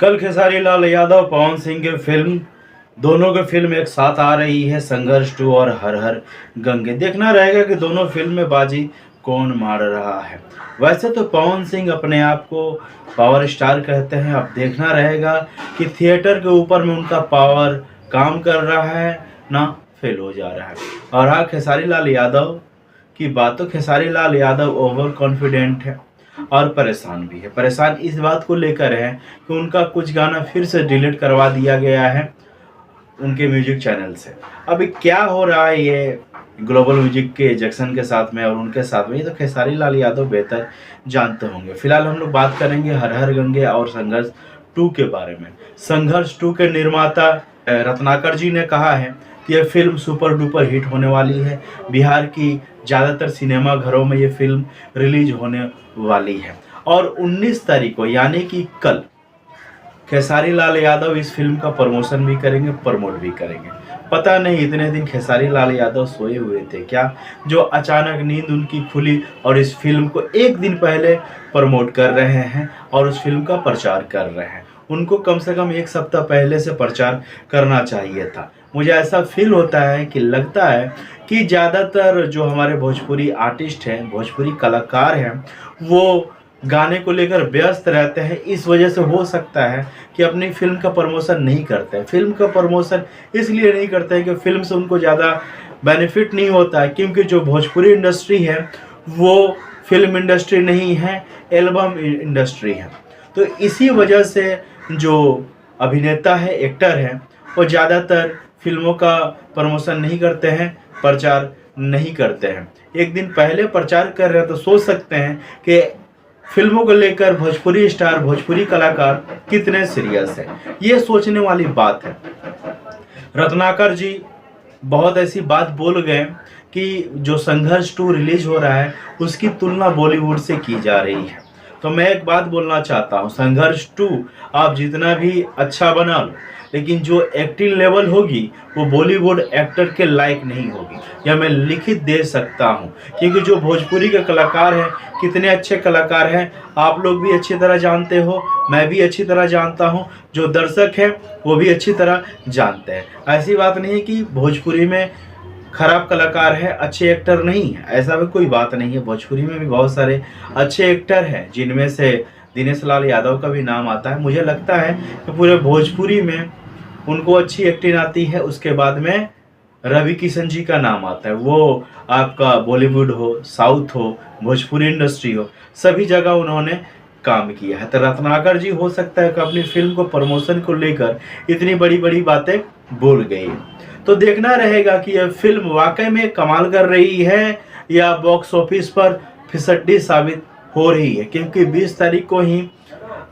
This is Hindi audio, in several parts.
कल खेसारी लाल यादव पवन सिंह के फिल्म दोनों की फिल्म एक साथ आ रही है, संघर्ष 2 और हर हर गंगे। देखना रहेगा कि दोनों फिल्म में बाजी कौन मार रहा है। वैसे तो पवन सिंह अपने आप को पावर स्टार कहते हैं। अब देखना रहेगा कि थिएटर के ऊपर में उनका पावर काम कर रहा है ना फेल हो जा रहा है। और हाँ, खेसारी लाल यादव की बात तो खेसारी लाल यादव ओवर कॉन्फिडेंट है और परेशान भी है। परेशान इस बात को लेकर है कि उनका कुछ गाना फिर से डिलीट करवा दिया गया है उनके म्यूजिक चैनल से। अभी क्या हो रहा है ये ग्लोबल म्यूजिक के जैक्सन के साथ में और उनके साथ में, ये तो खेसारी लाल यादव बेहतर जानते होंगे। फिलहाल हम लोग बात करेंगे हर हर गंगे और संघर्ष 2 के बारे में। संघर्ष 2 के निर्माता रत्नाकर जी ने कहा है कि यह फिल्म सुपर डुपर हिट होने वाली है। बिहार की ज़्यादातर सिनेमा घरों में ये फिल्म रिलीज होने वाली है और 19 तारीख को यानी कि कल खेसारी लाल यादव इस फिल्म का प्रमोशन भी करेंगे, प्रमोट भी करेंगे। पता नहीं इतने दिन खेसारी लाल यादव सोए हुए थे क्या, जो अचानक नींद उनकी खुली और इस फिल्म को एक दिन पहले प्रमोट कर रहे हैं और उस फिल्म का प्रचार कर रहे हैं। उनको कम से कम एक सप्ताह पहले से प्रचार करना चाहिए था। मुझे ऐसा फील होता है कि लगता है कि ज़्यादातर जो हमारे भोजपुरी आर्टिस्ट हैं, भोजपुरी कलाकार हैं, वो गाने को लेकर व्यस्त रहते हैं। इस वजह से हो सकता है कि अपनी फिल्म का प्रमोशन नहीं करते हैं। फिल्म का प्रमोशन इसलिए नहीं करते हैं कि फिल्म से उनको ज़्यादा बेनिफिट नहीं होता है, क्योंकि जो भोजपुरी इंडस्ट्री है वो फिल्म इंडस्ट्री नहीं है, एल्बम इंडस्ट्री है। तो इसी वजह से जो अभिनेता है, एक्टर हैं, वो ज़्यादातर फिल्मों का प्रमोशन नहीं करते हैं, प्रचार नहीं करते हैं। एक दिन पहले प्रचार कर रहे हैं तो सोच सकते हैं कि फिल्मों को लेकर भोजपुरी स्टार, भोजपुरी कलाकार कितने सीरियस हैं। ये सोचने वाली बात है। रत्नाकर जी बहुत ऐसी बात बोल गए कि जो संघर्ष 2 रिलीज हो रहा है उसकी तुलना बॉलीवुड से की जा रही है। तो मैं एक बात बोलना चाहता हूँ, संघर्ष 2 आप जितना भी अच्छा बना लो, लेकिन जो एक्टिंग लेवल होगी वो बॉलीवुड एक्टर के लायक नहीं होगी। या मैं लिखित दे सकता हूँ, क्योंकि जो भोजपुरी के कलाकार हैं कितने अच्छे कलाकार हैं आप लोग भी अच्छी तरह जानते हो, मैं भी अच्छी तरह जानता हूँ, जो दर्शक हैं वो भी अच्छी तरह जानते हैं। ऐसी बात नहीं है कि भोजपुरी में खराब कलाकार है, अच्छे एक्टर नहीं है, ऐसा भी कोई बात नहीं है। भोजपुरी में भी बहुत सारे अच्छे एक्टर हैं, जिनमें से दिनेश लाल यादव का भी नाम आता है। मुझे लगता है कि पूरे भोजपुरी में उनको अच्छी एक्टिंग आती है। उसके बाद में रवि किशन जी का नाम आता है। वो आपका बॉलीवुड हो, साउथ हो, भोजपुरी इंडस्ट्री हो, सभी जगह उन्होंने काम किया है। तो रत्नाकर जी हो सकता है कि अपनी फिल्म को प्रमोशन को लेकर इतनी बड़ी बड़ी बातें बोल गई। तो देखना रहेगा कि यह फिल्म वाकई में कमाल कर रही है या बॉक्स ऑफिस पर फिसड्डी साबित हो रही है, क्योंकि 20 तारीख को ही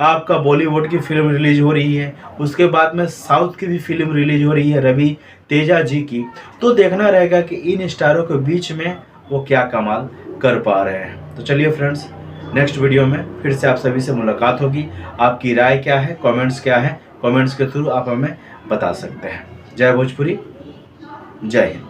आपका बॉलीवुड की फिल्म रिलीज हो रही है, उसके बाद में साउथ की भी फिल्म रिलीज हो रही है रवि तेजा जी की। तो देखना रहेगा कि इन स्टारों के बीच में वो क्या कमाल कर पा रहे हैं। तो चलिए फ्रेंड्स, नेक्स्ट वीडियो में फिर से आप सभी से मुलाकात होगी। आपकी राय क्या है, कमेंट्स क्या है, कमेंट्स के थ्रू आप हमें बता सकते हैं। जय भोजपुरी, जय हिंद।